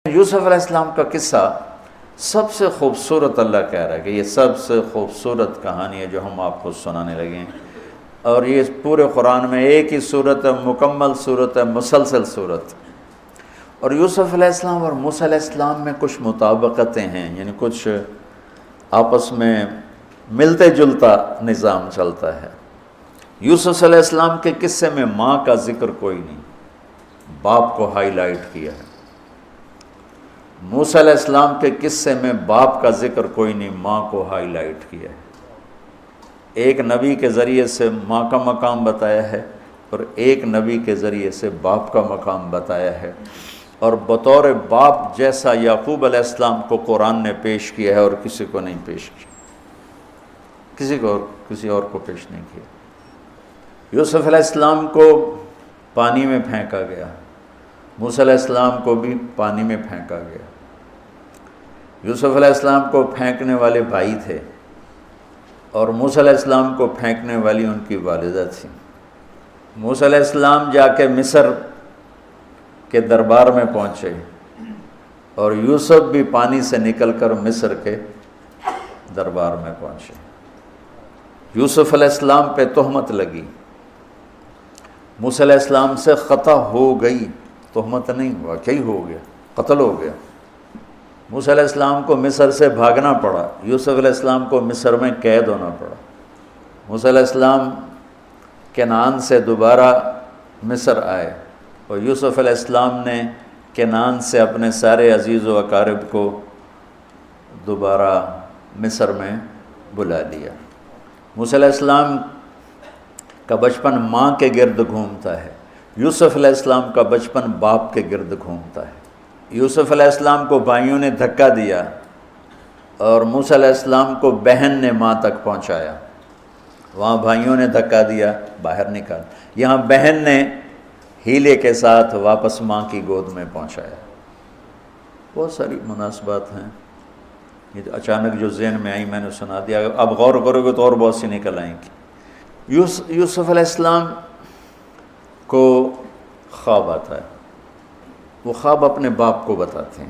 یوسف علیہ السلام کا قصہ سب سے خوبصورت اللہ کہہ رہا ہے کہ یہ سب سے خوبصورت کہانی ہے جو ہم آپ کو سنانے لگے ہیں، اور یہ پورے قرآن میں ایک ہی صورت ہے، مکمل صورت ہے، مسلسل صورت۔ اور یوسف علیہ السلام اور موسیٰ علیہ السلام میں کچھ مطابقتیں ہیں، یعنی کچھ آپس میں ملتے جلتا نظام چلتا ہے۔ یوسف علیہ السلام کے قصے میں ماں کا ذکر کوئی نہیں، باپ کو ہائی لائٹ کیا ہے۔ موسیٰ علیہ السلام کے قصے میں باپ کا ذکر کوئی نہیں، ماں کو ہائی لائٹ کیا ہے۔ ایک نبی کے ذریعے سے ماں کا مقام بتایا ہے اور ایک نبی کے ذریعے سے باپ کا مقام بتایا ہے، اور بطور باپ جیسا یعقوب علیہ السلام کو قرآن نے پیش کیا ہے اور کسی کو نہیں پیش کیا، کسی اور کو پیش نہیں کیا۔ یوسف علیہ السلام کو پانی میں پھینکا گیا، موسیٰ علیہ السلام کو بھی پانی میں پھینکا گیا۔ یوسف علیہ السلام کو پھینکنے والے بھائی تھے اور موسیٰ علیہ السلام کو پھینکنے والی ان کی والدہ تھی۔ موسیٰ علیہ السلام جا کے مصر کے دربار میں پہنچے اور یوسف بھی پانی سے نکل کر مصر کے دربار میں پہنچے۔ یوسف علیہ السلام پہ تہمت لگی، موسیٰ علیہ السلام سے خطا ہو گئی، تہمت نہیں، واقعی ہو گیا، قتل ہو گیا۔ موسیٰ علیہ السلام کو مصر سے بھاگنا پڑا، یوسف علیہ السلام کو مصر میں قید ہونا پڑا۔ موسیٰ علیہ السلام کنعان سے دوبارہ مصر آئے اور یوسف علیہ السلام نے کنعان سے اپنے سارے عزیز و اقارب کو دوبارہ مصر میں بلا لیا۔ موسیٰ علیہ السلام کا بچپن ماں کے گرد گھومتا ہے، یوسف علیہ السلام کا بچپن باپ کے گرد گھومتا ہے۔ یوسف علیہ السلام کو بھائیوں نے دھکا دیا اور موسیٰ علیہ السلام کو بہن نے ماں تک پہنچایا۔ وہاں بھائیوں نے دھکا دیا، باہر نکال، یہاں بہن نے ہیلے کے ساتھ واپس ماں کی گود میں پہنچایا۔ بہت ساری مناسبات ہیں، یہ اچانک جو ذہن میں آئی میں نے سنا دیا، اب غور کرو گے تو اور بہت سی نکل آئیں گی۔ یوسف علیہ السلام کو خواب آتا ہے، وہ خواب اپنے باپ کو بتاتے ہیں۔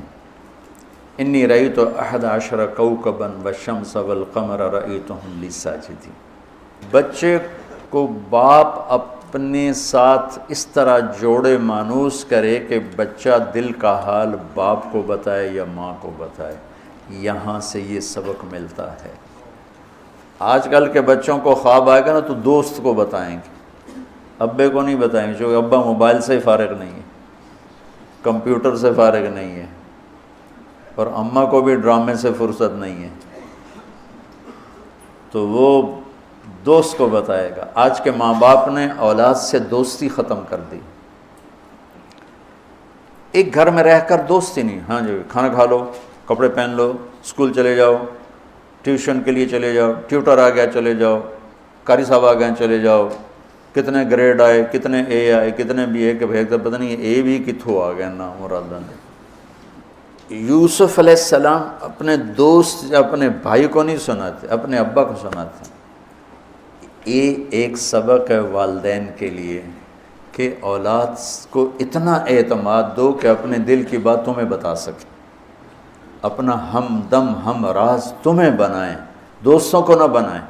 انی رأیت 11 کوكبا والشمس والقمر رأیتهم لی ساجدین۔ بچے کو باپ اپنے ساتھ اس طرح جوڑے مانوس کرے کہ بچہ دل کا حال باپ کو بتائے یا ماں کو بتائے، یہاں سے یہ سبق ملتا ہے۔ آج کل کے بچوں کو خواب آئے گا نا تو دوست کو بتائیں گے، ابے کو نہیں بتائیں گے، کیونکہ ابا موبائل سے فارغ نہیں ہے، کمپیوٹر سے فارغ نہیں ہے، اور اماں کو بھی ڈرامے سے فرصت نہیں ہے، تو وہ دوست کو بتائے گا۔ آج کے ماں باپ نے اولاد سے دوستی ختم کر دی، ایک گھر میں رہ کر دوستی نہیں، ہاں جی کھانا کھا لو، کپڑے پہن لو، اسکول چلے جاؤ، ٹیوشن کے لیے چلے جاؤ، ٹیوٹر آ گیا چلے جاؤ، قاری صاحب آ گئے چلے جاؤ، کتنے گریڈ آئے، کتنے اے آئے، کتنے بی اے کے بھیج دے، پتہ نہیں اے بھی کتھوں آ گیا نا مرادہ نے۔ یوسف علیہ السلام اپنے دوست اپنے بھائی کو نہیں سناتے، اپنے ابا کو سناتے۔ یہ ایک سبق ہے والدین کے لیے کہ اولاد کو اتنا اعتماد دو کہ اپنے دل کی بات تمہیں بتا سکے، اپنا ہمدم ہم راز تمہیں بنائیں، دوستوں کو نہ بنائیں۔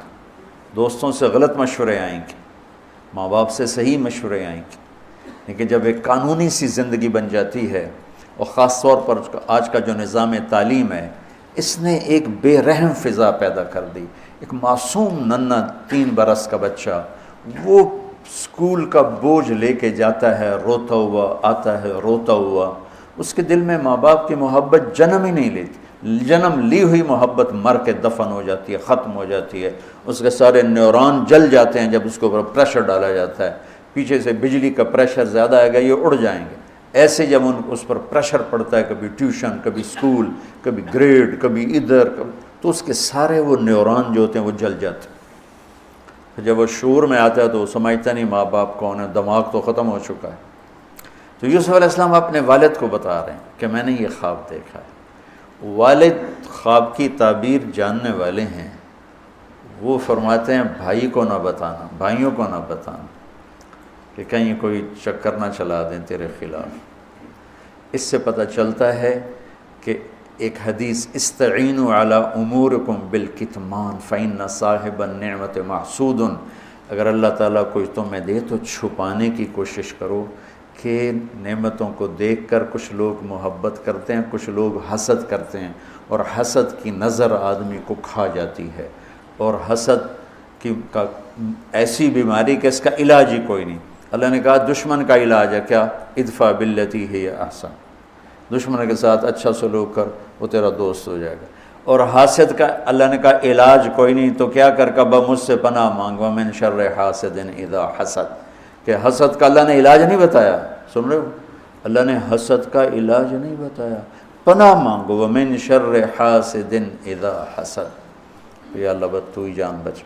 دوستوں سے غلط مشورے آئیں گے، ماں باپ سے صحیح مشورے آئیں گے، لیکن جب ایک قانونی سی زندگی بن جاتی ہے، اور خاص طور پر آج کا جو نظام تعلیم ہے، اس نے ایک بے رحم فضا پیدا کر دی۔ ایک معصوم ننھا 3 برس کا بچہ وہ اسکول کا بوجھ لے کے جاتا ہے، روتا ہوا آتا ہے، روتا ہوا، اس کے دل میں ماں باپ کی محبت جنم ہی نہیں لیتی، جنم لی ہوئی محبت مر کے دفن ہو جاتی ہے، ختم ہو جاتی ہے، اس کے سارے نیورون جل جاتے ہیں جب اس کے اوپر پریشر ڈالا جاتا ہے، پیچھے سے بجلی کا پریشر زیادہ آئے گا یہ اڑ جائیں گے۔ ایسے جب اس پر پریشر پڑتا ہے، کبھی ٹیوشن، کبھی اسکول، کبھی گریڈ، کبھی ادھر، تو اس کے سارے وہ نیورون جو ہوتے ہیں وہ جل جاتے ہیں۔ جب وہ شعور میں آتا ہے تو وہ سمجھتا نہیں ماں باپ کون ہے، دماغ تو ختم ہو چکا ہے۔ تو یوسف علیہ السلام اپنے والد کو بتا رہے ہیں کہ میں نے یہ خواب دیکھا ہے۔ والد خواب کی تعبیر جاننے والے ہیں، وہ فرماتے ہیں بھائی کو نہ بتانا، بھائیوں کو نہ بتانا، کہ کہیں کوئی چکر نہ چلا دیں تیرے خلاف۔ اس سے پتہ چلتا ہے کہ ایک حدیث استعینوا علی امورکم بالکتمان فإن صاحب النعمت محسود، اگر اللہ تعالیٰ کچھ تمہیں دے تو چھپانے کی کوشش کرو، کہ نعمتوں کو دیکھ کر کچھ لوگ محبت کرتے ہیں، کچھ لوگ حسد کرتے ہیں، اور حسد کی نظر آدمی کو کھا جاتی ہے، اور حسد کا ایسی بیماری کہ اس کا علاج ہی کوئی نہیں۔ اللہ نے کہا دشمن کا علاج ہے کیا؟ ادفع باللتی ہی احسن، دشمن کے ساتھ اچھا سلوک کر، وہ تیرا دوست ہو جائے گا۔ اور حاسد کا اللہ نے کہا علاج کوئی نہیں، تو کیا کر کبا مجھ سے پناہ مانگ، ومن شر حاسد اذا حسد، کہ حسد کا اللہ نے علاج نہیں بتایا، سن رہے ہو؟ اللہ نے حسد کا علاج نہیں بتایا، پناہ مانگو، ومن شر حاسد اذا حسد، یا اللہ بس تو ہی جان بچ۔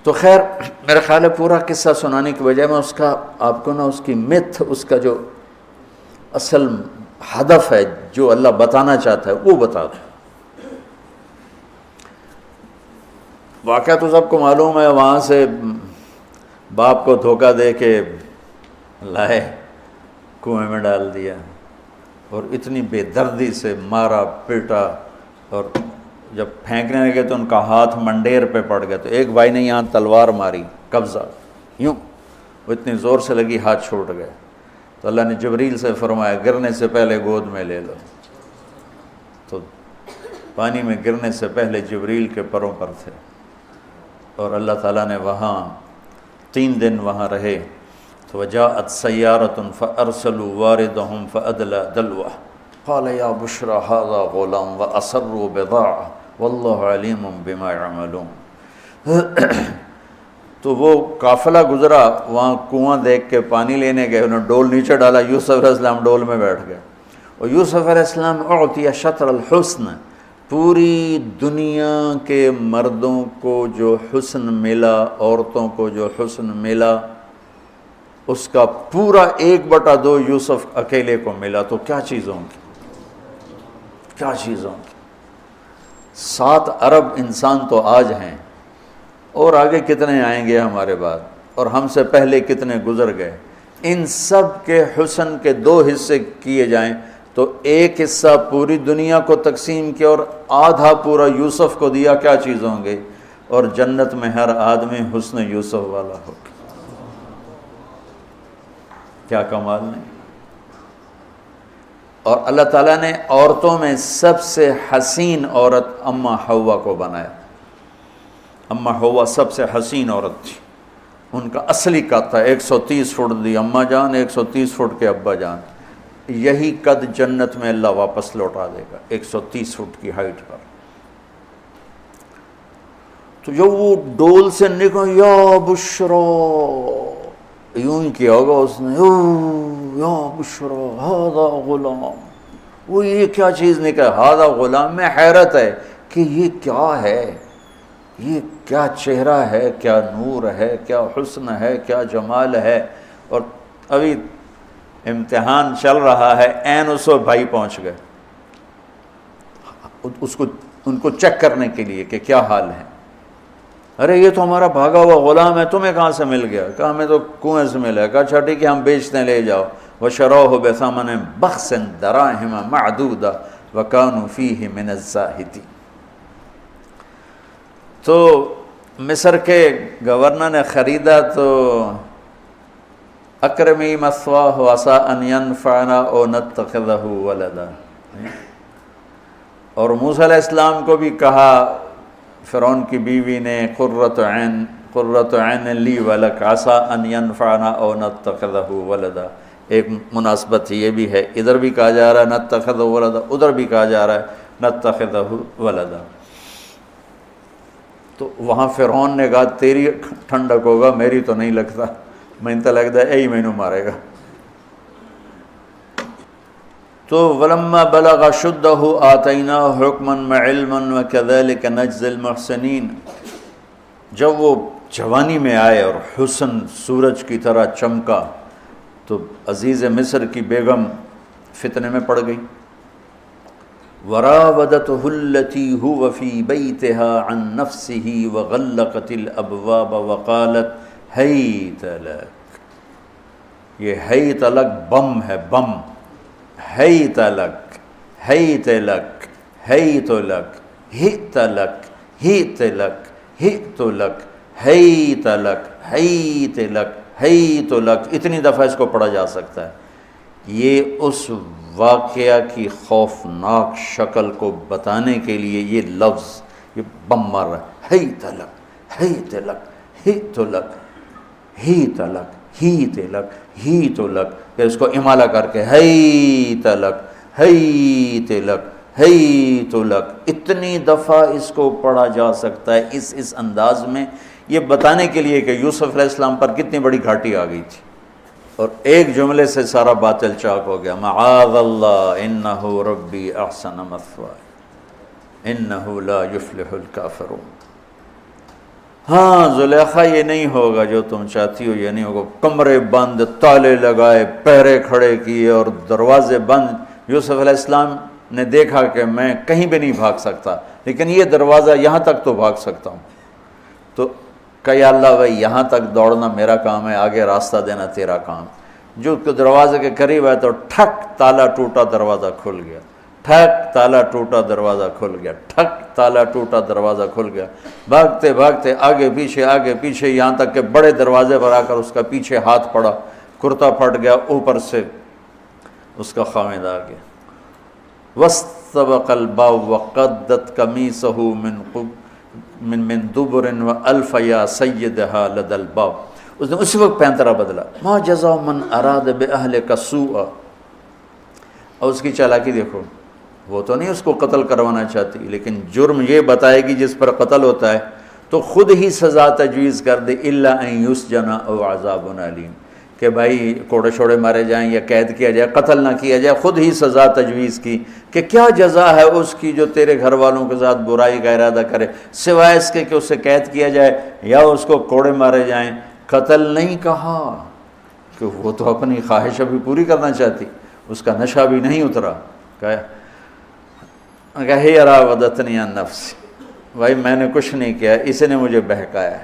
تو خیر میرا خیال ہے پورا قصہ سنانے کی بجائے میں اس کا آپ کو نا اس کی متھ، اس کا جو اصل ہدف ہے جو اللہ بتانا چاہتا ہے وہ بتا دوں۔ واقعہ تو سب کو معلوم ہے، وہاں سے باپ کو دھوکہ دے کے لائے، کنویں میں ڈال دیا، اور اتنی بے دردی سے مارا پیٹا، اور جب پھینکنے لگے تو ان کا ہاتھ منڈیر پہ پڑ گیا، تو ایک بھائی نے یہاں تلوار ماری، قبضہ یوں، وہ اتنی زور سے لگی ہاتھ چھوٹ گئے، تو اللہ نے جبریل سے فرمایا گرنے سے پہلے گود میں لے لو، تو پانی میں گرنے سے پہلے جبریل کے پروں پر تھے، اور اللہ تعالیٰ نے وہاں 3 دن وہاں رہے، تو وجاءت سیارۃ فارسلوا واردہم فادلی دلوہ قال یا بشری ھذا غلام واسروا بضاعہ واللہ علیم بما یعملون۔ تو وہ قافلہ گزرا، وہاں کنواں دیکھ کے پانی لینے گئے، انہوں نے ڈول نیچے ڈالا، یوسف علیہ السلام ڈول میں بیٹھ گئے، اور یوسف علیہ السلام اعطی شطر الحسن، پوری دنیا کے مردوں کو جو حسن ملا، عورتوں کو جو حسن ملا، اس کا پورا 1/2 یوسف اکیلے کو ملا، تو کیا چیزوں کی، کیا چیزوں کی۔ 7 ارب انسان تو آج ہیں، اور آگے کتنے آئیں گے ہمارے بعد، اور ہم سے پہلے کتنے گزر گئے، ان سب کے حسن کے 2 حصے کیے جائیں تو 1 حصہ پوری دنیا کو تقسیم کیا اور آدھا پورا یوسف کو دیا، کیا چیز ہوں گے، اور جنت میں ہر آدمی حسن یوسف والا ہو، کیا کمال نہیں۔ اور اللہ تعالیٰ نے عورتوں میں سب سے حسین عورت اماں حوا کو بنایا، اماں حوا سب سے حسین عورت تھی، ان کا اصلی قد تھا 130 فٹ دی اماں جان، 130 فٹ کے ابا جان، یہی قد جنت میں اللہ واپس لوٹا دے گا 130 فٹ کی ہائٹ پر۔ تو جو وہ ڈول سے نکل یا بشرا، یوں ہی کیا ہوگا اس نے، یا بشرا ھذا غلام، وہ یہ کیا چیز نکل، ھذا غلام، میں حیرت ہے کہ یہ کیا ہے، یہ کیا چہرہ ہے، کیا نور ہے، کیا حسن ہے، کیا جمال ہے۔ اور ابھی امتحان چل رہا ہے، عین اس وقت بھائی پہنچ گئے ان کو چیک کرنے کے لیے کہ کیا حال ہے۔ ارے یہ تو ہمارا بھاگا ہوا غلام ہے، تمہیں کہاں سے مل گیا؟ کہا ہمیں تو کنویں سے ملا۔ کہا اچھا ٹھیک ہے ہم بیچتے ہیں، لے جاؤ۔ وشروہ بثمن بخس دراہم معدودہ وکانوا فیہ من الزاہدین۔ تو مصر کے گورنر نے خریدا تو اکرمی مثواہ وعسیٰ ان ینفعنا او نتخذہ ولدا، اور موسیٰ علیہ السلام کو بھی کہا فرعون کی بیوی نے قرۃ عین لی ولک عسیٰ ان ینفعنا او نتخذہ ولدا۔ ایک مناسبت یہ بھی ہے، ادھر بھی کہا جا رہا ہے نتخذہ ولدا، ادھر بھی کہا جا رہا ہے نتخذہ ولدا۔ تو وہاں فرعون نے کہا تیری ٹھنڈک ہوگا، میری تو نہیں لگتا، میں تو لگتا ہے یہی مینوں مارے گا۔ تو ولما بلغ شدہ آتیناہ حکما وعلما وکذلک نجزی المحسنین، جب وہ جوانی میں آئے اور حسن سورج کی طرح چمکا تو عزیز مصر کی بیگم فتنے میں پڑ گئی۔ وراودته التي هو في بيتها عن نفسه وغلقت الابواب وقالت هيت لك، یہ ہیت لک بم ہے، بم، حیت لک حیت لک حیت لک ہیت لک ہیت لک ہیت لک حیت لک حیت لک حیت لک، اتنی دفعہ اس کو پڑھا جا سکتا ہے۔ یہ اس واقعہ کی خوفناک شکل کو بتانے کے لیے یہ لفظ، یہ بم مار رہا ہے، حیت لک حیت لک ہیت لک ہیت لک ہیت لک ہیت لک، پھر اس کو امالہ کر کے حیت لک حیت لک حیت لک، اتنی دفعہ اس کو پڑھا جا سکتا ہے اس انداز میں، یہ بتانے کے لیے کہ یوسف علیہ السلام پر کتنی بڑی گھاٹی آ گئی تھی، اور ایک جملے سے سارا باطل چاک ہو گیا، معاذ اللہ انہ ربی احسن مثوایا انہ لا یفلح الکافرون۔ ہاں زلیخا یہ نہیں ہوگا جو تم چاہتی ہو، یہ نہیں ہوگا، کمرے بند، تالے لگائے، پہرے کھڑے کیے اور دروازے بند۔ یوسف علیہ السلام نے دیکھا کہ میں کہیں بھی نہیں بھاگ سکتا، لیکن یہ دروازہ یہاں تک تو بھاگ سکتا ہوں، تو کہ یا اللہ بھائی یہاں تک دوڑنا میرا کام ہے، آگے راستہ دینا تیرا کام۔ جو دروازے کے قریب ہے تو ٹھک تالا ٹوٹا دروازہ کھل گیا، ٹھک تالا ٹوٹا دروازہ کھل گیا، ٹھک تالا ٹوٹا دروازہ کھل گیا، بھاگتے بھاگتے آگے پیچھے یہاں تک کہ بڑے دروازے پر آ کر اس کا پیچھے ہاتھ پڑا، کرتا پھٹ گیا، اوپر سے اس کا خامد آ گیا۔ وَاسْتَبَقَ الْبَابُ وَقَدَّتْ قَمِيصَهُ من دبر وَأَلْفَ يَا سَيِّدَهَا لَدَى الْبَابِ، اس نے اسی وقت پینترا بدلا، مَا جَزَاءُ مَنْ أَرَادَ بِأَهْلِكَ سُوءًا، اور اس کی چالاکی دیکھو، وہ تو نہیں اس کو قتل کروانا چاہتی، لیکن جرم یہ بتائے گی جس پر قتل ہوتا ہے تو خود ہی سزا تجویز کر دے، إِلَّا أَن يُسْجَنَ أَوْ عَذَابٌ أَلِيمٌ، کہ بھائی کوڑے شوڑے مارے جائیں یا قید کیا جائے، قتل نہ کیا جائے، خود ہی سزا تجویز کی کہ کیا جزا ہے اس کی جو تیرے گھر والوں کے ساتھ برائی کا ارادہ کرے، سوائے اس کے کہ اسے قید کیا جائے یا اس کو کوڑے مارے جائیں۔ قتل نہیں کہا کہ وہ تو اپنی خواہش ابھی پوری کرنا چاہتی، اس کا نشہ بھی نہیں اترا، کہا ہی راودتنی عن نفسی، بھائی میں نے کچھ نہیں کیا، اس نے مجھے بہکایا۔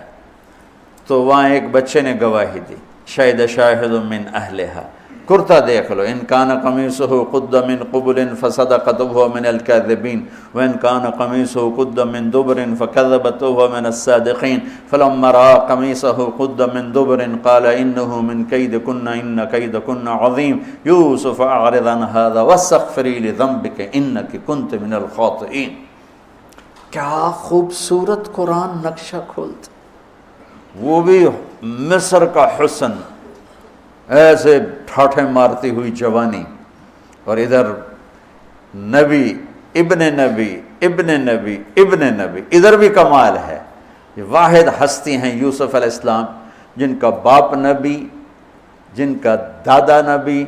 تو وہاں ایک بچے نے گواہی دی، شاہد شاہد من اہلہا، کرتا دیکھ لو، ان کان قمیصہ قد من قبل فصدقت وهو من الكاذبین وان کان قمیصہ قد من دبر فکذبت وهو من الصادقین فلما رأى قمیصہ قد من دبر قال انه من کیدکن ان کیدکن عظیم یوسف اعرض عن هذا واستغفری لذنبک انک کنت من الخاطئین۔ کیا خوبصورت قرآن نقشہ کھولتا، وہ بھی مصر کا حسن، ایسے ٹھاٹھے مارتی ہوئی جوانی، اور ادھر نبی ابن نبی ابن نبی ابن نبی، ادھر بھی کمال ہے۔ یہ واحد ہستی ہیں یوسف علیہ السلام، جن کا باپ نبی، جن کا دادا نبی،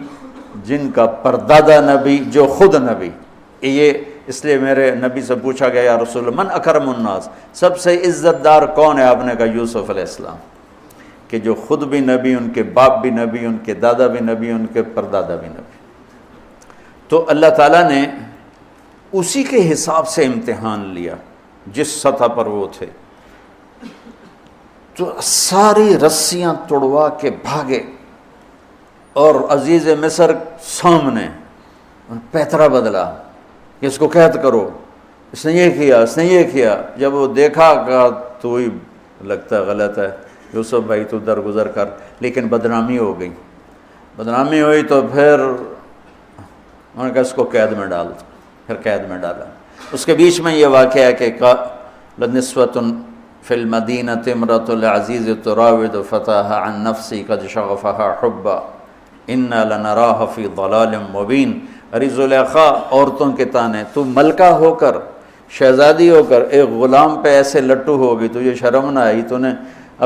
جن کا پردادا نبی، جو خود نبی۔ یہ اس لیے میرے نبی سے پوچھا گیا یا رسول اللہ من اکرم الناس، سب سے عزت دار کون ہے؟ آپ نے کہا یوسف علیہ السلام، کہ جو خود بھی نبی، ان کے باپ بھی نبی، ان کے دادا بھی نبی، ان کے پردادا بھی نبی۔ تو اللہ تعالیٰ نے اسی کے حساب سے امتحان لیا جس سطح پر وہ تھے، تو ساری رسیاں توڑوا کے بھاگے، اور عزیز مصر سامنے پیترا بدلا کہ اس کو قید کرو، اس نے یہ کیا، اس نے یہ کیا۔ جب وہ دیکھا کہ تو ہی لگتا ہے غلط ہے، یوسف بھائی تو درگزر کر، لیکن بدنامی ہو گئی، بدنامی ہوئی تو پھر انہوں نے کہا اس کو قید میں ڈال، پھر قید میں ڈالا۔ اس کے بیچ میں یہ واقعہ ہے کہ لنسوة فی المدینۃ امرأۃ العزیز تراود فتاها عن نفسی قد شغفها حبا انا لنراها فی ضلال مبین۔ ارے زلیخا، عورتوں کے تانے، تو ملکہ ہو کر، شہزادی ہو کر ایک غلام پہ ایسے لٹو ہوگی، تجھے شرم نہ آئی؟ تو نے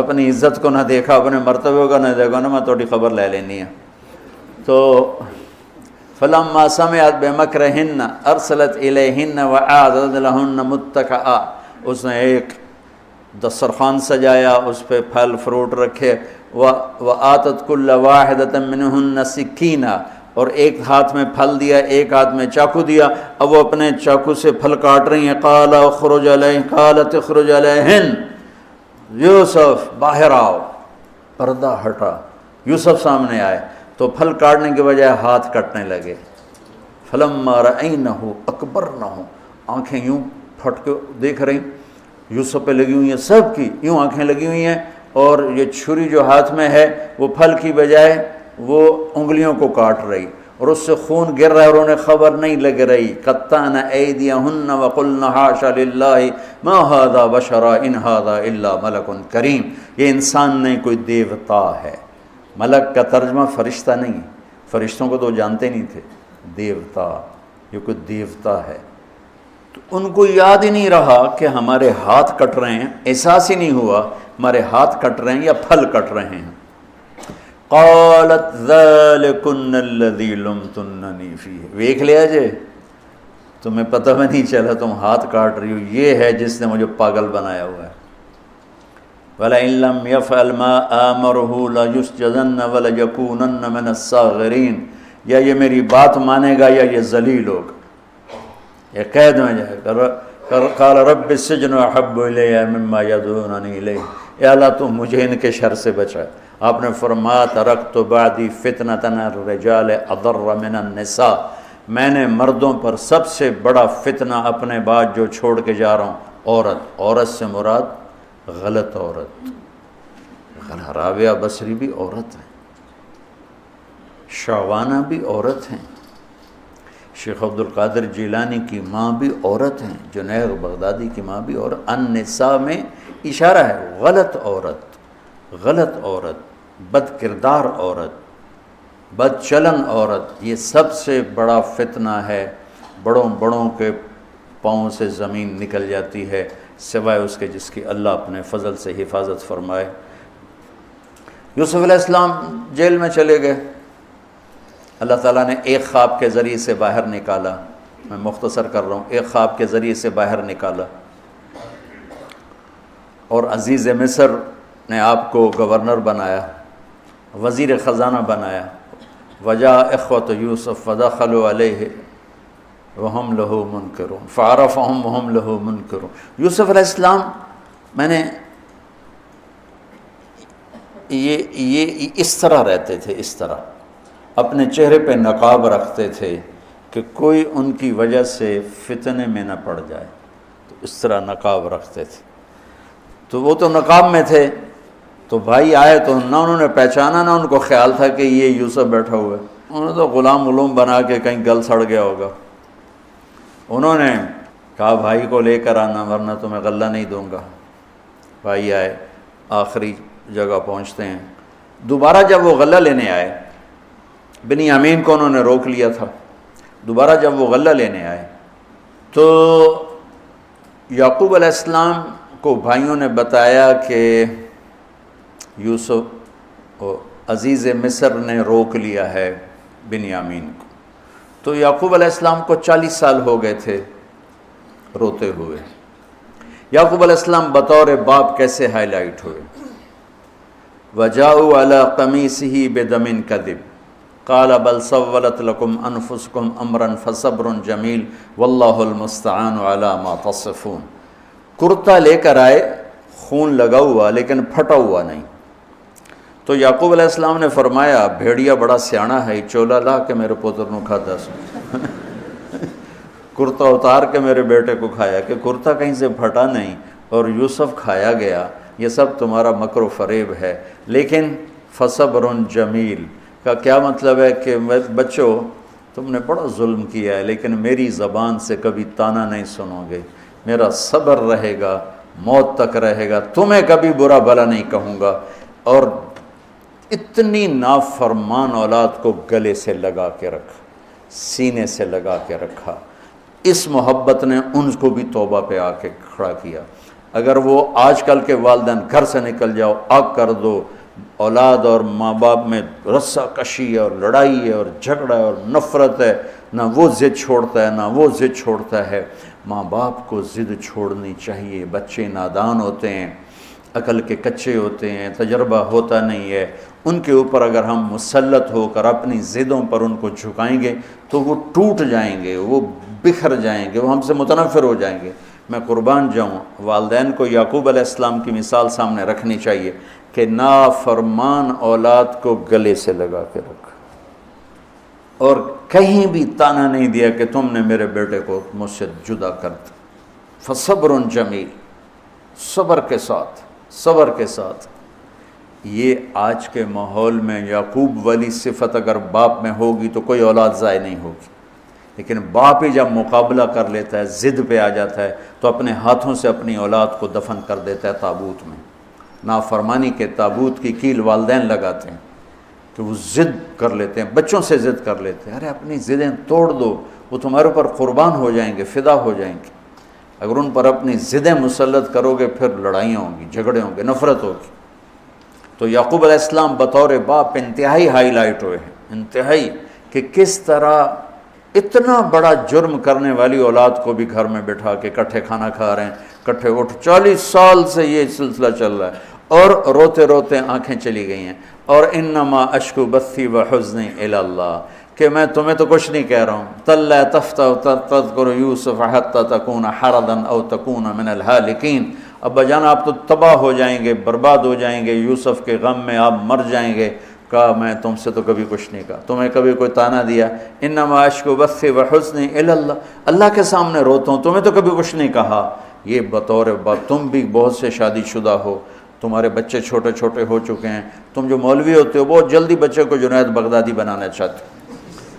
اپنی عزت کو نہ دیکھا، اپنے مرتبے کو نہ دیکھا، نا میں تھوڑی خبر لے لینی ہے۔ تو فلما سمعت بمکرہن ارسلت الیہن وأعدت لہن متکئا، اس نے ایک دسترخوان سجایا، اس پہ پھل فروٹ رکھے، وآتت کل واحدۃ منہن سکینہ، اور ایک ہاتھ میں پھل دیا، ایک ہاتھ میں چاقو دیا، اب وہ اپنے چاقو سے پھل کاٹ رہی ہیں۔ قال اخرج علیہن، قالت اخرج علیہن، یوسف باہر آؤ۔ پردہ ہٹا، یوسف سامنے آئے تو پھل کاٹنے کے بجائے ہاتھ کٹنے لگے۔ فلما رأینہ اکبرنہ، آنکھیں یوں پھٹ کے دیکھ رہی یوسف پہ لگی ہوئی ہیں، سب کی یوں آنکھیں لگی ہوئی ہیں، اور یہ چھری جو ہاتھ میں ہے وہ پھل کی بجائے وہ انگلیوں کو کاٹ رہی، اور اس سے خون گر رہا ہے اور انہیں خبر نہیں لگ رہی۔ قطعن ایدیہن وقلن حاشا للہ ما ھذا بشرا ان ھذا الا ملک کریم، یہ انسان نہیں، کوئی دیوتا ہے۔ ملک کا ترجمہ فرشتہ نہیں ہے، فرشتوں کو تو جانتے نہیں تھے، دیوتا، یہ کوئی دیوتا ہے۔ تو ان کو یاد ہی نہیں رہا کہ ہمارے ہاتھ کٹ رہے ہیں، احساس ہی نہیں ہوا ہمارے ہاتھ کٹ رہے ہیں یا پھل کٹ رہے ہیں۔ قالت ذالکن الذی لمتننی فیہ، ویکھ لیا جے، تمہیں پتہ بھی نہیں چلا تم ہاتھ کاٹ رہی ہو، یہ ہے جس نے مجھے پاگل بنایا ہوا ہے۔ وَلَئِن لَّمْ يَفْعَلْ مَا آمَرُهُ لَيُسْجَنَنَّ وَلَيَكُونَنَّ مِنَ الصَّاغِرِينَ، یا یہ میری بات مانے گا یا یہ ذلیل ہوگا، یہ قید میں جائے گا۔ قال رب السجن احب الی مما یدعوننی الیہ، اے اللہ تو مجھے ان کے شر سے بچا۔ آپ نے فرمایا ترکت بعدی فتنۃ الرجال اضر من النساء، میں نے مردوں پر سب سے بڑا فتنہ اپنے بعد جو چھوڑ کے جا رہا ہوں عورت۔ عورت سے مراد غلط عورت، رابعہ بصری بھی عورت ہے، شعوانہ بھی عورت ہیں، شیخ عبد القادر جیلانی کی ماں بھی عورت ہیں، جنید بغدادی کی ماں بھی عورت۔ النساء میں اشارہ ہے غلط عورت، غلط عورت، بد کردار عورت، بد چلن عورت، یہ سب سے بڑا فتنہ ہے۔ بڑوں بڑوں کے پاؤں سے زمین نکل جاتی ہے سوائے اس کے جس کی اللہ اپنے فضل سے حفاظت فرمائے۔ یوسف علیہ السلام جیل میں چلے گئے، اللہ تعالیٰ نے ایک خواب کے ذریعے سے باہر نکالا، میں مختصر کر رہا ہوں، ایک خواب کے ذریعے سے باہر نکالا، اور عزیز مصر نے آپ کو گورنر بنایا، وزیر خزانہ بنایا۔ وجاء اخوۃ یوسف فدخلوا علیہ وہم لہ منکرون فعرفہم وہم لہ منکرون۔ یوسف علیہ السلام، میں نے یہ اس طرح رہتے تھے، اس طرح اپنے چہرے پہ نقاب رکھتے تھے کہ کوئی ان کی وجہ سے فتنے میں نہ پڑ جائے، تو اس طرح نقاب رکھتے تھے۔ تو وہ تو نقاب میں تھے، تو بھائی آئے تو نہ انہوں نے پہچانا، نہ ان کو خیال تھا کہ یہ یوسف بیٹھا ہوا ہے، انہوں نے تو غلام علوم بنا کے کہیں گل سڑ گیا ہوگا۔ انہوں نے کہا بھائی کو لے کر آنا ورنہ تمہیں غلہ نہیں دوں گا۔ بھائی آئے، آخری جگہ پہنچتے ہیں۔ دوبارہ جب وہ غلہ لینے آئے، بنیامین کو انہوں نے روک لیا تھا، دوبارہ جب وہ غلہ لینے آئے تو یعقوب علیہ السلام کو بھائیوں نے بتایا کہ یوسف عزیز مصر نے روک لیا ہے بنیامین کو۔ تو یعقوب علیہ السلام کو 40 سال ہو گئے تھے روتے ہوئے۔ یعقوب علیہ السلام بطور باپ کیسے ہائی لائٹ ہوئے؟ وَجَاءُوا عَلَىٰ قَمِيصِهِ بِدَمٍ كَذِبٍ قَالَ بَلْ سَوَّلَتْ لَكُمْ أَنفُسُكُمْ أَمْرًا فَصَبْرٌ جَمِيلٌ وَاللَّهُ الْمُسْتَعَانُ عَلَىٰ مَا تَصِفُونَ۔ کرتا لے کر آئے، خون لگا ہوا لیکن پھٹا ہوا نہیں۔ تو یعقوب علیہ السلام نے فرمایا بھیڑیا بڑا سیانا ہے، چولا لا کے میرے پوتر نو کھاتا سو کرتا اتار کے میرے بیٹے کو کھایا، کہ کرتا کہیں سے پھٹا نہیں اور یوسف کھایا گیا، یہ سب تمہارا مکر و فریب ہے۔ لیکن فصبر جمیل کا کیا مطلب ہے کہ بچوں تم نے بڑا ظلم کیا ہے لیکن میری زبان سے کبھی طعنہ نہیں سنو گے، میرا صبر رہے گا، موت تک رہے گا، تمہیں کبھی برا بھلا نہیں کہوں گا۔ اور اتنی نافرمان اولاد کو گلے سے لگا کے رکھا، سینے سے لگا کے رکھا۔ اس محبت نے ان کو بھی توبہ پہ آ کے کھڑا کیا۔ اگر وہ آج کل کے والدین گھر سے نکل جاؤ، آگ کر دو، اولاد اور ماں باپ میں رسہ کشی ہے اور لڑائی ہے اور جھگڑا ہے اور نفرت ہے، نہ وہ ضد چھوڑتا ہے نہ وہ ضد چھوڑتا ہے۔ ماں باپ کو ضد چھوڑنی چاہیے، بچے نادان ہوتے ہیں، عقل کے کچے ہوتے ہیں، تجربہ ہوتا نہیں ہے، ان کے اوپر اگر ہم مسلط ہو کر اپنی ضدوں پر ان کو جھکائیں گے تو وہ ٹوٹ جائیں گے، وہ بکھر جائیں گے، وہ ہم سے متنفر ہو جائیں گے۔ میں قربان جاؤں، والدین کو یعقوب علیہ السلام کی مثال سامنے رکھنی چاہیے کہ نافرمان اولاد کو گلے سے لگا کے رکھا اور کہیں بھی تانا نہیں دیا کہ تم نے میرے بیٹے کو مجھ سے جدا کر دیا۔ فصبر جمیل، صبر کے ساتھ۔ یہ آج کے ماحول میں یعقوب والی صفت اگر باپ میں ہوگی تو کوئی اولاد ضائع نہیں ہوگی، لیکن باپ ہی جب مقابلہ کر لیتا ہے، ضد پہ آ جاتا ہے، تو اپنے ہاتھوں سے اپنی اولاد کو دفن کر دیتا ہے تابوت میں۔ نافرمانی کے تابوت کی کیل والدین لگاتے ہیں کہ وہ ضد کر لیتے ہیں، بچوں سے ضد کر لیتے ہیں، ارے اپنی ضدیں توڑ دو، وہ تمہارے اوپر قربان ہو جائیں گے، فدا ہو جائیں گے۔ اگر ان پر اپنی ضدیں مسلط کرو گے پھر لڑائیاں ہوں گی، جھگڑے ہوں گے، نفرت ہوگی۔ تو یعقوب علیہ السلام بطور باپ انتہائی ہائی لائٹ ہوئے ہیں، انتہائی، کہ کس طرح اتنا بڑا جرم کرنے والی اولاد کو بھی گھر میں بٹھا کے اکٹھے کھانا کھا رہے ہیں، اکٹھے اٹھ، 40 سال سے یہ سلسلہ چل رہا ہے، اور روتے روتے آنکھیں چلی گئی ہیں، اور انما اشکو بثی وحزنی الی اللہ، کہ میں تمہیں تو کچھ نہیں کہہ رہا ہوں، تَلَّا تَفْتَحُ تَذْكُرُ يُوسُفَ حَتَّى تَكُونَ حَرَضًا أَوْ تَكُونَ مِنَ الْهَالِكِينَ، ابا جان آپ تو تباہ ہو جائیں گے، برباد ہو جائیں گے، یوسف کے غم میں آپ مر جائیں گے۔ کہا میں تم سے تو کبھی کچھ نہیں کہا، تمہیں کبھی کوئی تانا دیا؟ انما اشکو بثی وحزنی الی اللہ، اللہ کے سامنے روتا ہوں، تمہیں تو کبھی کچھ نہیں کہا۔ یہ بطور باپ، تم بھی بہت سے شادی شدہ ہو، تمہارے بچے چھوٹے چھوٹے ہو چکے ہیں، تم جو مولوی ہوتے ہو بہت جلدی بچے کو جنید بغدادی بنانا چاہتے ہو،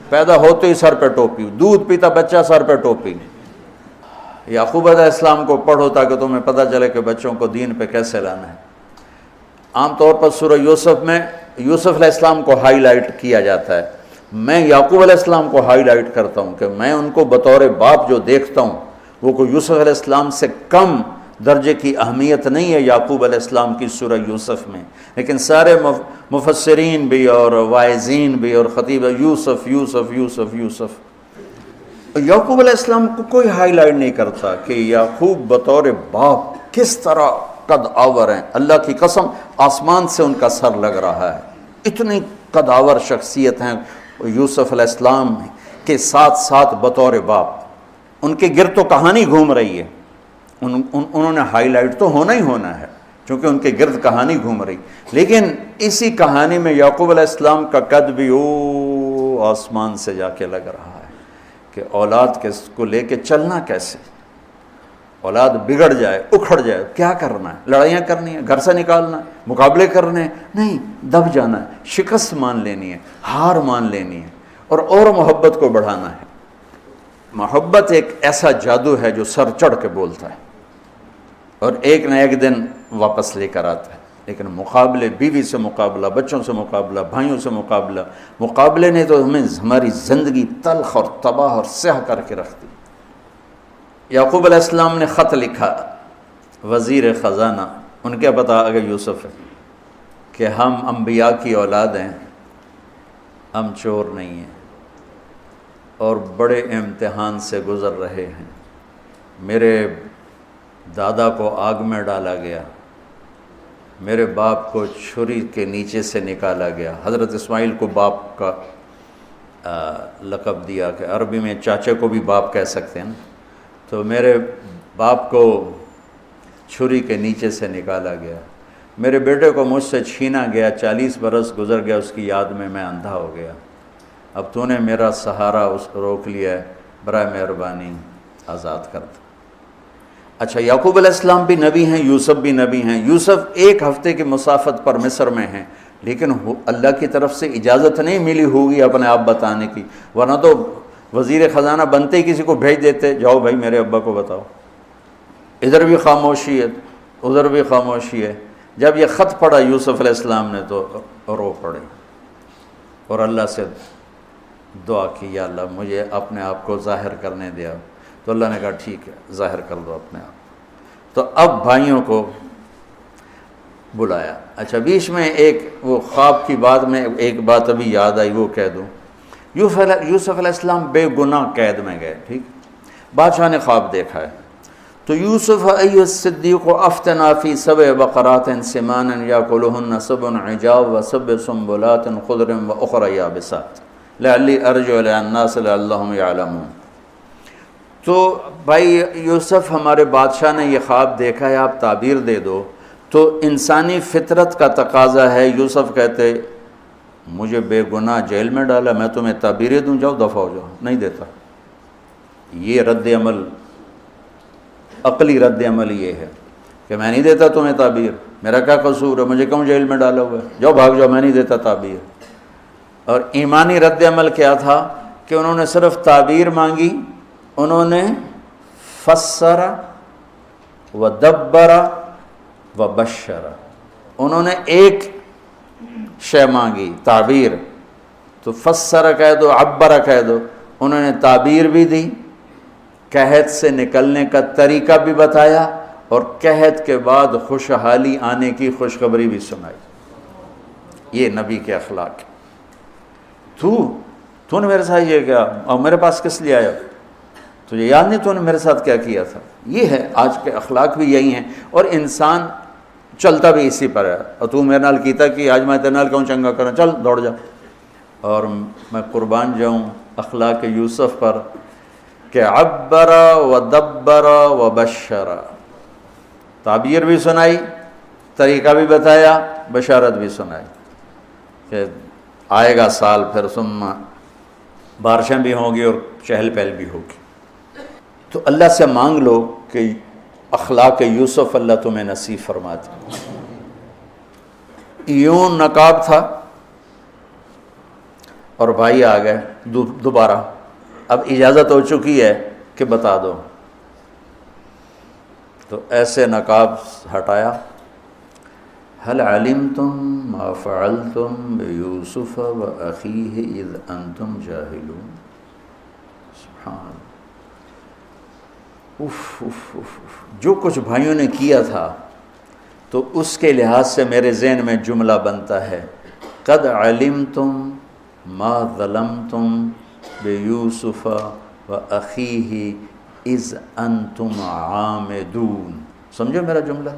پیدا ہوتے ہی سر پہ ٹوپی، دودھ پیتا بچہ سر پہ ٹوپی۔ یعقوب علیہ السلام کو پڑھو تاکہ تمہیں پتہ چلے کہ بچوں کو دین پہ کیسے لانا ہے۔ عام طور پر سورہ یوسف میں یوسف علیہ السلام کو ہائی لائٹ کیا جاتا ہے، میں یعقوب علیہ السلام کو ہائی لائٹ کرتا ہوں کہ میں ان کو بطور باپ جو دیکھتا ہوں وہ کوئی یوسف علیہ السلام سے کم درجے کی اہمیت نہیں ہے یعقوب علیہ السلام کی سورہ یوسف میں، لیکن سارے مفسرین بھی اور واعظین بھی اور خطیب یوسف یوسف یوسف یوسف، یعقوب علیہ السلام کو کوئی ہائی لائٹ نہیں کرتا کہ یعقوب بطور باپ کس طرح قد آور ہیں۔ اللہ کی قسم آسمان سے ان کا سر لگ رہا ہے، اتنی قد آور شخصیت ہیں یوسف علیہ السلام کے ساتھ ساتھ بطور باپ۔ ان کے گرد تو کہانی گھوم رہی ہے، انہوں نے ہائی لائٹ تو ہونا ہی ہونا ہے چونکہ ان کے گرد کہانی گھوم رہی، لیکن اسی کہانی میں یعقوب علیہ السلام کا قد بھی آسمان سے جا کے لگ رہا ہے کہ اولاد کو لے کے چلنا کیسے، اولاد بگڑ جائے، اکھڑ جائے، کیا کرنا ہے؟ لڑائیاں کرنی ہے، گھر سے نکالنا ہے، مقابلے کرنے ہیں؟ نہیں، دب جانا ہے، شکست مان لینی ہے، ہار مان لینی ہے، اور محبت کو بڑھانا ہے۔ محبت ایک ایسا جادو ہے جو سر چڑھ کے بولتا ہے اور ایک نہ ایک دن واپس لے کر آتا ہے، لیکن مقابلے، بیوی سے مقابلہ، بچوں سے مقابلہ، بھائیوں سے مقابلہ، مقابلے نے تو ہمیں ہماری زندگی تلخ اور تباہ اور سیاہ کر کے رکھ دی۔ یعقوب علیہ السلام نے خط لکھا وزیر خزانہ، ان کے پتہ اگر یوسف ہے، کہ ہم انبیاء کی اولاد ہیں، ہم چور نہیں ہیں اور بڑے امتحان سے گزر رہے ہیں۔ میرے دادا کو آگ میں ڈالا گیا، میرے باپ کو چھری کے نیچے سے نکالا گیا۔ حضرت اسماعیل کو باپ کا لقب دیا کہ عربی میں چاچے کو بھی باپ کہہ سکتے ہیں نا، تو میرے باپ کو چھری کے نیچے سے نکالا گیا، میرے بیٹے کو مجھ سے چھینا گیا، 40 برس گزر گیا، اس کی یاد میں اندھا ہو گیا، اب تو نے میرا سہارا اس کو روک لیا ہے، برائے مہربانی آزاد کر دو۔ اچھا، یعقوب علیہ السلام بھی نبی ہیں، یوسف بھی نبی ہیں۔ یوسف 1 ہفتے کی مسافت پر مصر میں ہیں، لیکن اللہ کی طرف سے اجازت نہیں ملی ہوگی اپنے آپ بتانے کی، ورنہ تو وزیر خزانہ بنتے ہی کسی کو بھیج دیتے، جاؤ بھائی میرے ابا کو بتاؤ۔ ادھر بھی خاموشی ہے، ادھر بھی خاموشی ہے۔ جب یہ خط پڑھا یوسف علیہ السلام نے تو رو پڑے اور اللہ سے دعا کی، یا اللہ مجھے اپنے آپ کو ظاہر کرنے دیا۔ تو اللہ نے کہا ٹھیک ہے، ظاہر کر دو اپنے آپ۔ تو اب بھائیوں کو بلایا۔ اچھا، بیچ میں ایک وہ خواب کی بات میں ایک بات ابھی یاد آئی، وہ کہہ دوں۔ یوسف علیہ السلام بے گناہ قید میں گئے، ٹھیک، بادشاہ نے خواب دیکھا ہے، تو یوسف ایھا الصدیق افتنا فی 7 بقرات سمان یاکلہن 7 عجاف و7 سنبلات خضر واخری یابسات لعلی ارجع الی الناس لعلہم یعلمون۔ تو بھائی یوسف، ہمارے بادشاہ نے یہ خواب دیکھا ہے، آپ تعبیر دے دو۔ تو انسانی فطرت کا تقاضا ہے، یوسف کہتے مجھے بے گناہ جیل میں ڈالا، میں تمہیں تعبیریں دوں، جاؤ دفع ہو جاؤ، نہیں دیتا۔ یہ رد عمل، عقلی رد عمل یہ ہے کہ میں نہیں دیتا تمہیں تعبیر، میرا کیا قصور ہے، مجھے کیوں جیل میں ڈالا ہوا ہے، جاؤ بھاگ جاؤ، میں نہیں دیتا تعبیر۔ اور ایمانی رد عمل کیا تھا کہ انہوں نے صرف تعبیر مانگی، انہوں نے فسر و دبر و بشر، انہوں نے ایک شے مانگی تعبیر، تو فسر کہہ دو، عبر کہہ دو، انہوں نے تعبیر بھی دی، قحط سے نکلنے کا طریقہ بھی بتایا، اور قحط کے بعد خوشحالی آنے کی خوشخبری بھی سنائی۔ یہ نبی کے اخلاق ہے۔ تو نے میرے ساتھ یہ کیا، اور میرے پاس کس لیے آیا، تجھے یاد نہیں تو نے میرے ساتھ کیا کیا تھا؟ یہ ہے آج کے اخلاق بھی یہی ہیں، اور انسان چلتا بھی اسی پر ہے۔ اور تو میرے نال کیتا کہ آج میں تیرے نال کیوں چنگا کرا، چل دوڑ جا۔ اور میں قربان جاؤں اخلاق یوسف پر کہ عبر و دبر و بشر، تعبیر بھی سنائی، طریقہ بھی بتایا، بشارت بھی سنائی کہ آئے گا سال، پھر ثم بارشیں بھی ہوں گی اور چہل پہل بھی ہوگی۔ تو اللہ سے مانگ لو کہ اخلاق یوسف اللہ تمہیں نصیب فرما دے۔ یوں نقاب تھا اور بھائی آ گئے دوبارہ، اب اجازت ہو چکی ہے کہ بتا دو، تو ایسے نقاب ہٹایا، هل علمتم ما فعلتم بیوسف واخیہ اذ انتم جاہلون۔ سبحان اللہ، جو کچھ بھائیوں نے کیا تھا تو اس کے لحاظ سے میرے ذہن میں جملہ بنتا ہے، قد علمتم ما ظلمتم بیوسف واخیہ اذ انتم عامدون۔ سمجھو میرا جملہ؟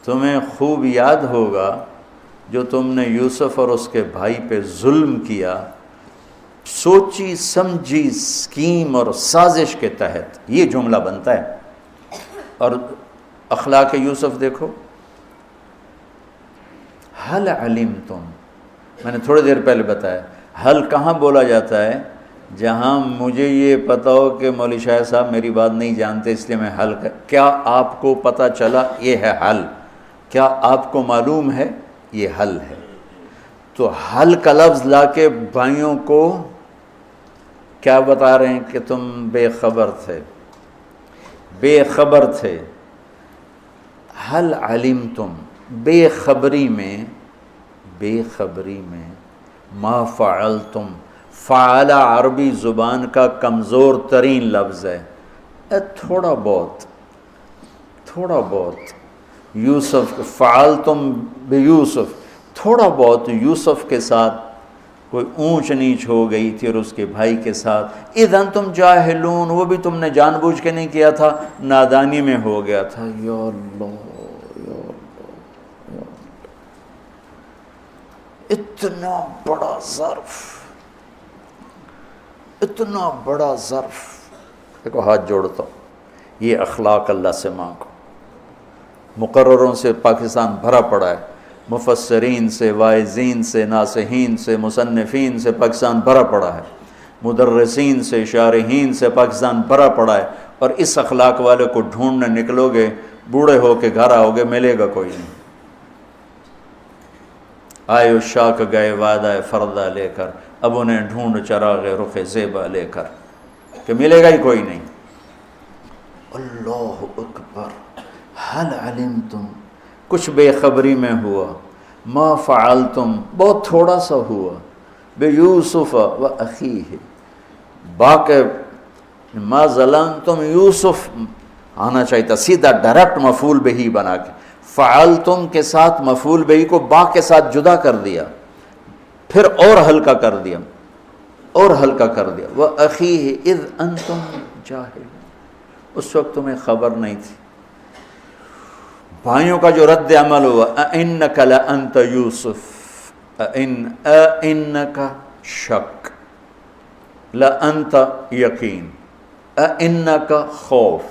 تمہیں خوب یاد ہوگا جو تم نے یوسف اور اس کے بھائی پہ ظلم کیا، سوچی سمجھی اسکیم اور سازش کے تحت، یہ جملہ بنتا ہے۔ اور اخلاق یوسف دیکھو، حل علمتم، میں نے تھوڑی دیر پہلے بتایا، حل کہاں بولا جاتا ہے؟ جہاں مجھے یہ پتہ ہو کہ مولوی شاہ صاحب میری بات نہیں جانتے اس لیے میں حل کیا آپ کو پتہ چلا، یہ ہے حل، کیا آپ کو معلوم ہے، یہ حل ہے۔ تو حل کا لفظ لا کے بھائیوں کو کیا بتا رہے ہیں کہ تم بے خبر تھے، بے خبر تھے۔ حل علمتم، بے خبری میں ما فعلتم، فعل عربی زبان کا کمزور ترین لفظ ہے، تھوڑا بہت یوسف، فعلتم بیوسف، تھوڑا بہت یوسف کے ساتھ کوئی اونچ نیچ ہو گئی تھی اور اس کے بھائی کے ساتھ، اذ انتم جاہلون، وہ بھی تم نے جان بوجھ کے نہیں کیا تھا، نادانی میں ہو گیا تھا۔ یا اللہ، یا اللہ، یا اللہ، اتنا بڑا ظرف، اتنا بڑا ظرف۔ دیکھو ہاتھ جوڑتا ہوں، یہ اخلاق اللہ سے مانگو۔ مقرروں سے پاکستان بھرا پڑا ہے، مفسرین سے، واعظین سے، ناصحین سے، مصنفین سے پاکستان بھرا پڑا ہے، مدرسین سے، شارحین سے پاکستان بھرا پڑا ہے، اور اس اخلاق والے کو ڈھونڈنے نکلو گے، بوڑھے ہو کے گھر آؤ گے، ملے گا کوئی نہیں۔ آئے اشاق گئے وعدہ فردہ لے کر، اب انہیں ڈھونڈ چراغ رخ زیبا لے کر، کہ ملے گا ہی کوئی نہیں۔ اللہ اکبر، حل علمتم، کچھ بے خبری میں ہوا، ما فعلتم، بہت تھوڑا سا ہوا، بیوسف و اخیہ، باقی ما ظلمتم، یوسف آنا چاہیے تھا سیدھا ڈائریکٹ مفعول بہی بنا کے، فعلتم کے ساتھ مفعول بہی کو با کے ساتھ جدا کر دیا، پھر اور ہلکا کر دیا، وَأَخِيهِ اِذْ أَنْتُمْ جَاهِلُونَ، اس وقت تمہیں خبر نہیں تھی۔ بھائیوں کا جو رد عمل ہوا، أَإِنَّكَ لَأَنْتَ يُوسُف، أَإِنَّكَ شک، لَأَنْتَ یقین، أَإِنَّكَ خوف،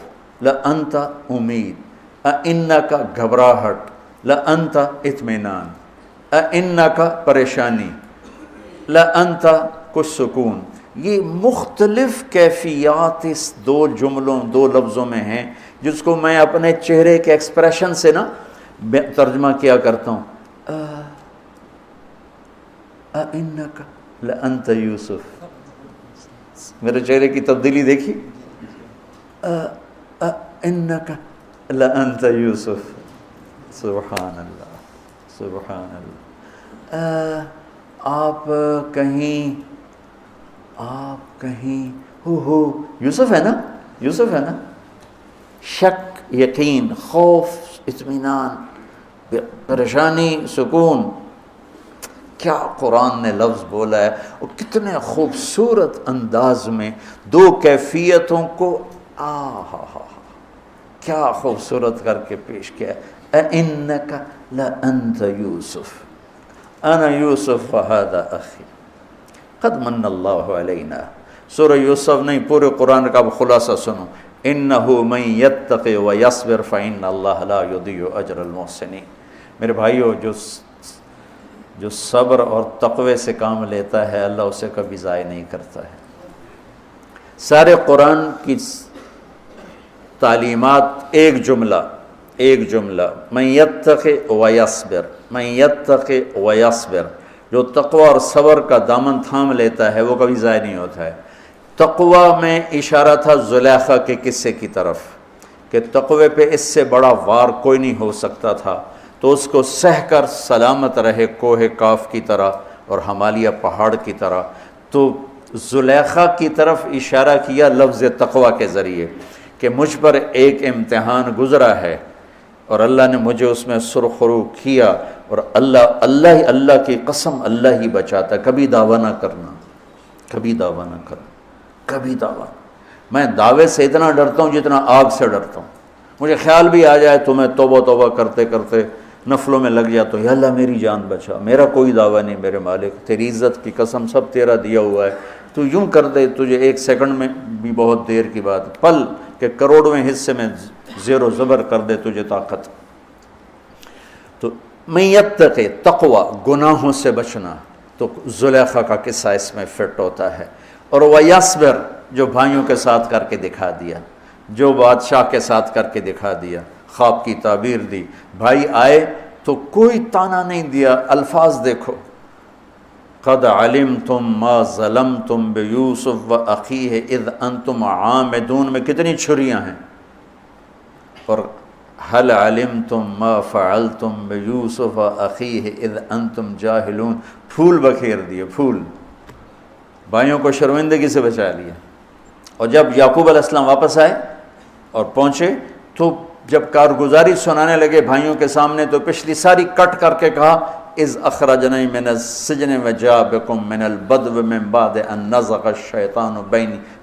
لَأَنْتَ امید، أَإِنَّكَ گھبراہٹ، لَأَنْتَ اطمینان۔ انکا پریشانی، لانت کچھ سکون، یہ مختلف کیفیات اس دو جملوں دو لفظوں میں ہیں، جس کو میں اپنے چہرے کے ایکسپریشن سے نا ترجمہ کیا کرتا ہوں. انکا لانت یوسف، میرے چہرے کی تبدیلی دیکھی، انکا لانت یوسف، سبحان اللہ سبحان اللہ. آپ کہیں ہو یوسف ہے نا، یوسف ہے نا، شک، یقین، خوف، اطمینان، پریشانی، سکون. کیا قرآن نے لفظ بولا ہے، اور کتنے خوبصورت انداز میں دو کیفیتوں کو کیا خوبصورت کر کے پیش کیا. اِنَّكَ لَأَنْتَ يُوسُف اَنَا يُوسُف وَهَذَا أَخِي قَدْ مَنَّ اللَّهُ عَلَيْنَا. سورہ یوسف نہیں، پورے قرآن کا خلاصہ سنو. إِنَّهُ مَن يَتَّقِ وَيَصْبِرْ فَإِنَّ اللَّهَ لَا يُضِيعُ أَجْرَ الْمُحْسِنِينَ. میرے بھائیو، جو صبر اور تقوی سے کام لیتا ہے اللہ اسے کبھی ضائع نہیں کرتا ہے. سارے قرآن کی تعلیمات ایک جملہ من یتق ویصبر، من یتق ویصبر. جو تقوی اور صبر کا دامن تھام لیتا ہے وہ کبھی ضائع نہیں ہوتا ہے. تقوی میں اشارہ تھا زلیخا کے قصے کی طرف کہ تقوی پہ اس سے بڑا وار کوئی نہیں ہو سکتا تھا، تو اس کو سہ کر سلامت رہے کوہ کاف کی طرح اور ہمالیہ پہاڑ کی طرح. تو زلیخا کی طرف اشارہ کیا لفظ تقوی کے ذریعے کہ مجھ پر ایک امتحان گزرا ہے اور اللہ نے مجھے اس میں سرخرو کیا، اور اللہ کی قسم اللہ ہی بچاتا. کبھی دعویٰ نہ کرنا، کبھی دعویٰ نہ کرنا، کبھی دعویٰ. میں دعوے سے اتنا ڈرتا ہوں جتنا آگ سے ڈرتا ہوں. مجھے خیال بھی آ جائے تو میں توبہ کرتے کرتے نفلوں میں لگ جاتا ہوں، یا اللہ میری جان بچا، میرا کوئی دعویٰ نہیں میرے مالک، تیری عزت کی قسم سب تیرا دیا ہوا ہے، تو یوں کر دے تجھے ایک سیکنڈ میں بھی بہت دیر کی بات، پل کہ کروڑویں حصے میں زیر و زبر کر دے تجھے طاقت. تو من یتق تقوی، گناہوں سے بچنا، تو زلیخا کا قصہ اس میں فٹ ہوتا ہے. اور ویصبر، جو بھائیوں کے ساتھ کر کے دکھا دیا، جو بادشاہ کے ساتھ کر کے دکھا دیا، خواب کی تعبیر دی، بھائی آئے تو کوئی تانا نہیں دیا. الفاظ دیکھو، قد علمتم ما ظلمتم بیوسف واخیہ اذ انتم عامدون میں کتنی چھریاں ہیں. اور هل علمتم ما فعلتم بیوسف واخیہ اذ انتم جاہلون، پھول بکھیر دیے، پھول، بھائیوں کو شرمندگی سے بچا لیا. اور جب یعقوب علیہ السلام واپس آئے اور پہنچے تو جب کارگزاری سنانے لگے بھائیوں کے سامنے تو پچھلی ساری کٹ کر کے کہا اذ اخرجنی من السجن وجاء بکم من البدو من بعد ان نزغ الشیطان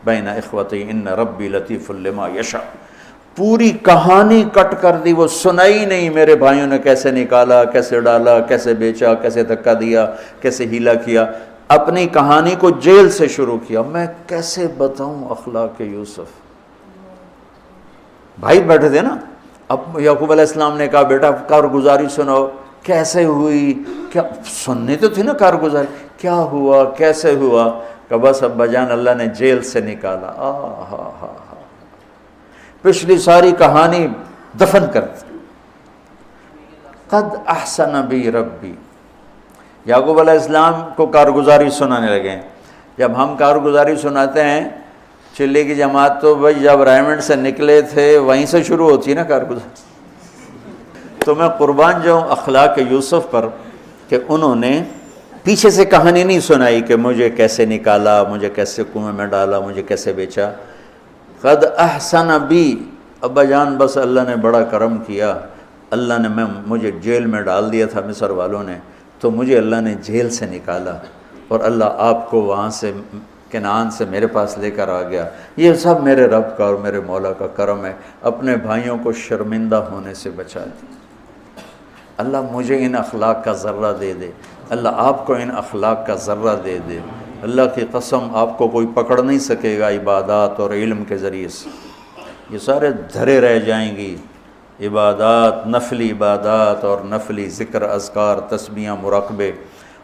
بین اخوتی ان ربی لطیف لما یشاء. پوری کہانی کٹ کر دی، وہ سنائی نہیں میرے بھائیوں نے کیسے نکالا، کیسے ڈالا، کیسے بیچا، کیسے دھکا دیا، کیسے ہیلا کیا. اپنی کہانی کو جیل سے شروع کیا. میں کیسے بتاؤں اخلاق یوسف. بھائی بیٹھے تھے نا، اب یعقوب علیہ السلام نے کہا بیٹا کارگزاری سناؤ، کیسے ہوئی، کیا سننی تو تھی نا کارگزاری، کیا ہوا کیسے ہوا، کہ بس ابا جان اللہ نے جیل سے نکالا. پچھلی ساری کہانی دفن کر دی. قد احسن بی ربی. یعقوب علیہ السلام کو کارگزاری سنانے لگے. جب ہم کارگزاری سناتے ہیں چلی کی جماعت تو بھائی جب ریمنڈ سے نکلے تھے وہیں سے شروع ہوتی ہے نا کارگزاری. تو میں قربان جاؤں اخلاق یوسف پر کہ انہوں نے پیچھے سے کہانی نہیں سنائی کہ مجھے کیسے نکالا، مجھے کیسے کنویں میں ڈالا، مجھے کیسے بیچا. قد احسن بی، ابا جان بس اللہ نے بڑا کرم کیا، اللہ نے مجھے جیل میں ڈال دیا تھا مصر والوں نے، تو مجھے اللہ نے جیل سے نکالا اور اللہ آپ کو وہاں سے کنعان سے میرے پاس لے کر آ گیا. یہ سب میرے رب کا اور میرے مولا کا کرم ہے. اپنے بھائیوں کو شرمندہ ہونے سے بچا دیا. اللہ مجھے ان اخلاق کا ذرہ دے دے، اللہ آپ کو ان اخلاق کا ذرہ دے دے. اللہ کی قسم آپ کو کوئی پکڑ نہیں سکے گا عبادات اور علم کے ذریعے سے. یہ سارے دھرے رہ جائیں گی عبادات، نفلی عبادات اور نفلی ذکر، اذکار، تسبیحاں، مراقبے،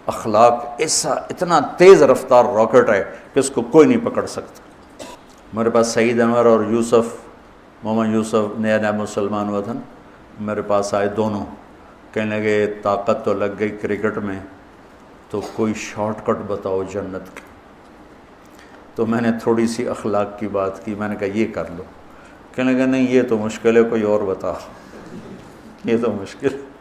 اخلاق ایسا اتنا تیز رفتار راکٹ ہے کہ اس کو کوئی نہیں پکڑ سکتا۔ میرے پاس سعید انور اور یوسف، محمد یوسف نیا نیا مسلمان ہوا تھا نا، میرے پاس آئے دونوں، کہنے لگے طاقت تو لگ گئی کرکٹ میں، تو کوئی شارٹ کٹ بتاؤ جنت کی۔ تو میں نے تھوڑی سی اخلاق کی بات کی، میں نے کہا یہ کر لو، کہنے لگا نہیں یہ تو مشکل ہے، کوئی اور بتا، یہ تو مشکل ہے۔